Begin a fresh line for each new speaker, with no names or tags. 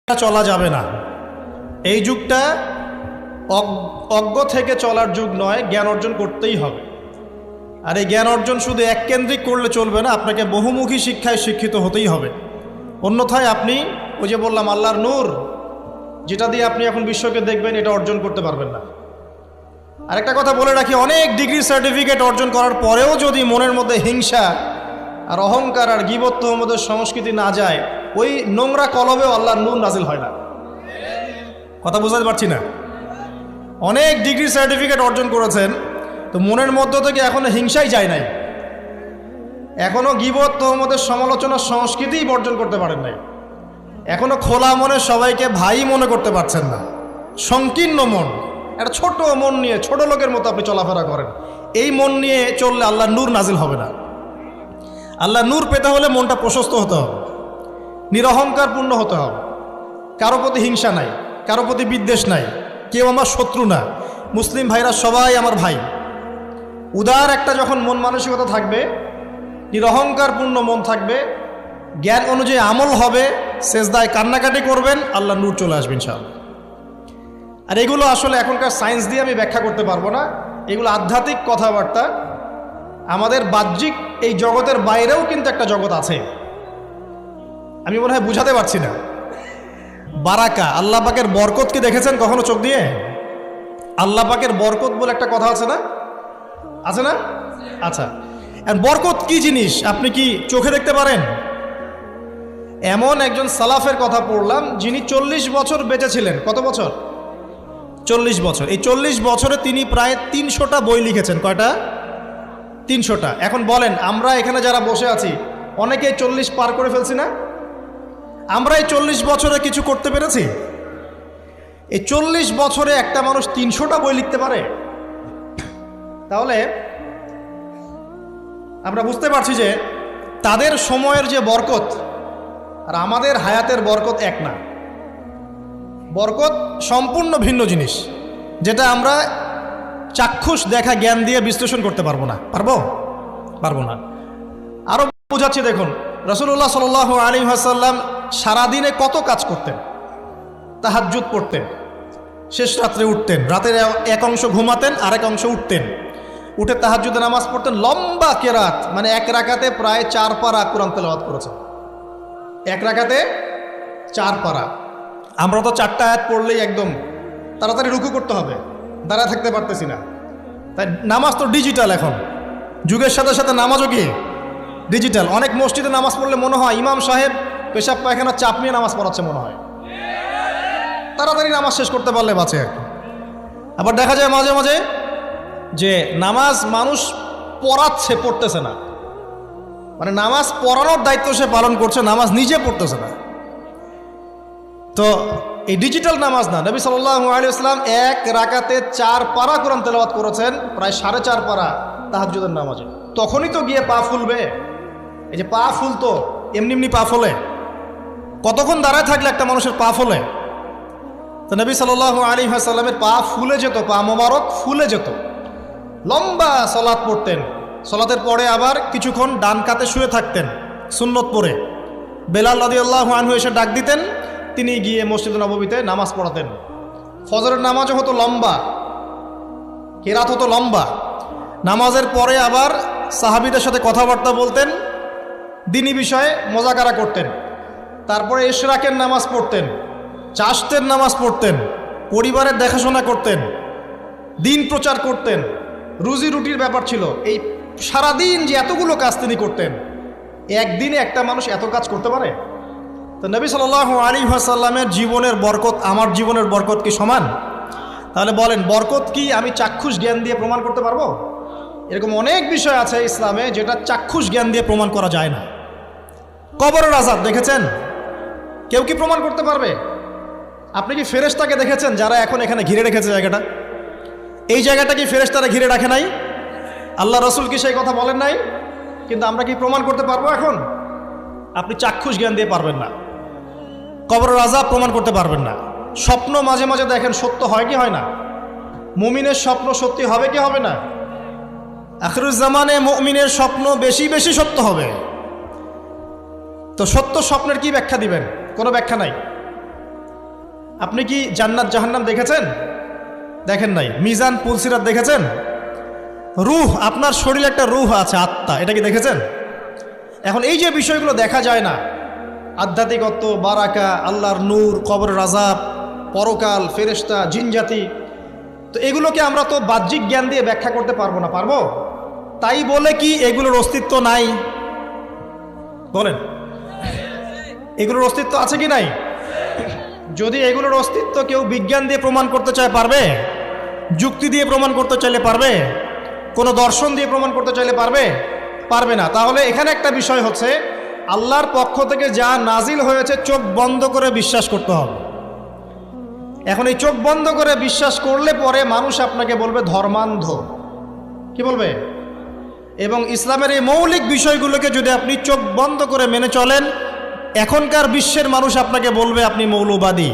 চলা যাবে না। এই যুগটা অজ্ঞ থেকে চলার যুগ নয়, জ্ঞান অর্জন করতেই হবে। আর এই জ্ঞান অর্জন শুধু এককেন্দ্রিক করলে চলবে না, আপনাকে বহুমুখী শিক্ষায় শিক্ষিত হতেই হবে। অন্যথায় আপনি ওই যে বললাম আল্লাহর নূর, যেটা দিয়ে আপনি এখন বিশ্বকে দেখবেন, এটা অর্জন করতে পারবেন না। আরেকটা কথা বলে রাখি, অনেক ডিগ্রি সার্টিফিকেট অর্জন করার পরেও যদি মনের মধ্যে হিংসা আর অহংকার আর গীবত তোহমতের সংস্কৃতি না যায়, ওই নোংরা কলবেও আল্লাহর নূর নাজিল হয় না। কথা বুঝাতে পারছি না? অনেক ডিগ্রি সার্টিফিকেট অর্জন করেছেন, তো মনের মধ্য থেকে এখনো হিংসাই যায় নাই, এখনো গীবত তোহমতের সমালোচনার সংস্কৃতিই বর্জন করতে পারেন নাই, এখনো খোলা মনে সবাইকে ভাই মনে করতে পারছেন না। সংকীর্ণ মন, একটা ছোট মন নিয়ে ছোট লোকের মতো আপনি চলাফেরা করেন, এই মন নিয়ে চললে আল্লাহর নূর নাজিল হবে না। আল্লাহর নূর পেতে হলে মনটা প্রশস্ত হতে হবে, নিরহংকারপূর্ণ হতে হবে, কারো প্রতি হিংসা নাই, কারো প্রতি বিদ্বেষ নাই, কেউ আমার শত্রু না, মুসলিম ভাইরা সবাই আমার ভাই। উদার একটা যখন মন মানসিকতা থাকবে, নিরহংকারপূর্ণ মন থাকবে, জ্ঞান অনুযায়ী আমল হবে, সেজদায় কান্নাকাটি করবেন, আল্লাহ নূর চলে আসবে ইনশাআল্লাহ। আর এগুলো আসলে এখনকার সায়েন্স দিয়ে আমি ব্যাখ্যা করতে পারবো না, এগুলো আধ্যাত্মিক কথাবার্তা। আমাদের বাহ্যিক এই জগতের বাইরেও কিন্তু একটা জগৎ আছে, আমি মনে হয় বুঝাতে পারছি না। বারাকা, আল্লাহ পাকের বরকত কি দেখেছেন কখনো চোখ দিয়ে? আল্লাহ পাকের বরকত বলে একটা কথা আছে না? আছে না? আচ্ছা, বরকত কি জিনিস আপনি কি চোখে দেখতে পারেন? এমন একজন সালাফের কথা পড়লাম, যিনি 40 বছর বেঁচে ছিলেন। কত বছর? 40 বছর। এই 40 বছরে তিনি প্রায় 300টা বই লিখেছেন। কয়টা? 300টা। এখন বলেন, আমরা এখানে যারা বসে আছি অনেকেই 40 পার করে ফেলছি না? আমরা এই 40 বছরে কিছু করতে পেরেছি? এই 40 বছরে একটা মানুষ 300টা বই লিখতে পারে? তাহলে আমরা বুঝতে পারছি যে তাদের সময়ের যে বরকত আর আমাদের হায়াতের বরকত এক না। বরকত সম্পূর্ণ ভিন্ন জিনিস, যেটা আমরা চাক্ষুষ দেখা জ্ঞান দিয়ে বিশ্লেষণ করতে পারবো না। পারবো না। আরো বোঝাচ্ছি, দেখুন রাসূলুল্লাহ সাল্লাল্লাহু আলাইহি ওয়াসাল্লাম সারাদিনে কত কাজ করতেন। তাহাজ্জুদ পড়তেন, শেষ রাত্রে উঠতেন, রাতের এক অংশ ঘুমাতেন, আরেক অংশ উঠতেন, উঠে তাহাজ্জুদের নামাজ পড়তেন, লম্বা কেরাত, মানে এক রাকাতে প্রায় 4 পারা কোরআন তেলাওয়াত করেছেন। এক রাকাতে 4 পারা। আমরা তো 4টা আয়াত পড়লেই একদম তাড়াতাড়ি রুকু করতে হবে, দাঁড়ায় থাকতে পারতেছি না। তাই নামাজ তো ডিজিটাল, এখন যুগের সাথে সাথে নামাজও কি ডিজিটাল। অনেক মসজিদে নামাজ পড়লে মনে হয় ইমাম সাহেব পেশাব পায়খানা চাপ নিয়ে নামাজ পড়াচ্ছে মনে হয়, তাড়াতাড়ি নামাজ শেষ করতে পারলে বাঁচে। আবার দেখা যায় মাঝে মাঝে যে নামাজ মানুষ পড়াচ্ছে, পড়তেছে না, মানে নামাজ পড়ানোর দায়িত্ব সে পালন করছে, নামাজ নিজে পড়তেছে না। তো এই ডিজিটাল নামাজ না। নবী সাল্লাল্লাহু আলাইহি ওয়াসাল্লাম এক রাকাতে 4 পারা কোরআন তেলাওয়াত করেছেন, প্রায় 4.5 পারা তাহাজ্জুদের নামাজে। তখনই তো গিয়ে পা ফুলবে। এই যে পা ফুলতো, এমনি এমনি পা ফলে? কতক্ষণ দাঁড়ায় থাকলে একটা মানুষের পা ফলে? তো নবী সাল্লাল্লাহু আলাইহি ওয়াসাল্লামের পা ফুলে যেত, পা মোবারক ফুলে যেত। লম্বা সালাত পড়তেন, সালাতের পরে আবার কিছুক্ষণ ডান কাতে শুয়ে থাকতেন সুন্নত পড়ে। বেলাল রাদিয়াল্লাহু আনহু এসে ডাক দিতেন, তিনি গিয়ে মসজিদ নববীতে নামাজ পড়াতেন। ফজরের নামাজও হতো লম্বা, কেরাত হতো লম্বা। নামাজের পরে আবার সাহাবীদের সাথে কথাবার্তা বলতেন, দ্বীনি বিষয়ে মোজাকারা করতেন। তারপরে ইশরাকের নামাজ পড়তেন, চাশতের নামাজ পড়তেন, পরিবারের দেখাশোনা করতেন, দিন প্রচার করতেন, রুজি রুটির ব্যাপার ছিল। এই সারাদিন যে এতগুলো কাজ তিনি করতেন, একদিনে একটা মানুষ এত কাজ করতে পারে? তো নবী সাল্লাল্লাহু আলাইহি ওয়াসাল্লামের জীবনের বরকত আমার জীবনের বরকত কি সমান? তাহলে বলেন, বরকত কি আমি চাক্ষুষ জ্ঞান দিয়ে প্রমাণ করতে পারবো? এরকম অনেক বিষয় আছে ইসলামে যেটা চাক্ষুষ জ্ঞান দিয়ে প্রমাণ করা যায় না। কবরের আযাব দেখেছেন? কেউ কি প্রমাণ করতে পারবে? আপনি কি ফেরেশতাকে দেখেছেন যারা এখন এখানে ঘিরে রেখেছে জায়গাটা? এই জায়গাটা কি ফেরেশতারা ঘিরে রাখে নাই? আল্লাহ রসুল কি সেই কথা বলেন নাই? কিন্তু আমরা কি প্রমাণ করতে পারবো এখন? আপনি চাক্ষুষ জ্ঞান দিয়ে পারবেন না। কবরের আযাব প্রমাণ করতে পারবেন না। স্বপ্ন মাঝে মাঝে দেখেন, সত্য হয় কি হয় না? মুমিনের স্বপ্ন সত্যি হবে কি হবে না? আখিরুজ জামানে মুমিনের স্বপ্ন বেশি বেশি সত্য হবে। তো সত্য স্বপ্নের কি ব্যাখ্যা দিবেন? কোনো ব্যাখ্যা নাই। আপনি কি জান্নাত জাহান্নাম দেখেছেন? দেখেন নাই। মিজান পুলসিরাত দেখেছেন? রূহ, আপনার শরীরে একটা রূহ আছে, আত্মা, এটা কি দেখেছেন? এখন এই যে বিষয়গুলো দেখা যায় না, আধ্যাত্মিকত্ব, বারাকা, আল্লাহর নূর, কবরের আযাব, পরকাল, ফেরেশতা, জিনজাতি, তো এগুলোকে আমরা তো বাহ্যিক জ্ঞান দিয়ে ব্যাখ্যা করতে পারবো না, পারবো? তাই বলে কি এগুলোর অস্তিত্ব নাই? বলেন, এগুলোর অস্তিত্ব আছে কি নাই? যদি এগুলোর অস্তিত্ব কেউ বিজ্ঞান দিয়ে প্রমাণ করতে চায়, পারবে? যুক্তি দিয়ে প্রমাণ করতে চাইলে পারবে? কোনো দর্শন দিয়ে প্রমাণ করতে চাইলে পারবে? পারবে না। তাহলে এখানে একটা বিষয় হচ্ছে, আল্লাহর পক্ষ থেকে যা নাজিল হয়েছে চোখ বন্ধ করে বিশ্বাস করতে হবে। এখন এই চোখ বন্ধ করে বিশ্বাস করলে পরে মানুষ আপনাকে বলবে ধর্মান্ধ, কি বলবে? এবং ইসলামের এই মৌলিক বিষয়গুলোকে যদি আপনি চোখ বন্ধ করে মেনে চলেন, এখনকার বিশ্বের মানুষ আপনাকে বলবে আপনি মৌলবাদী।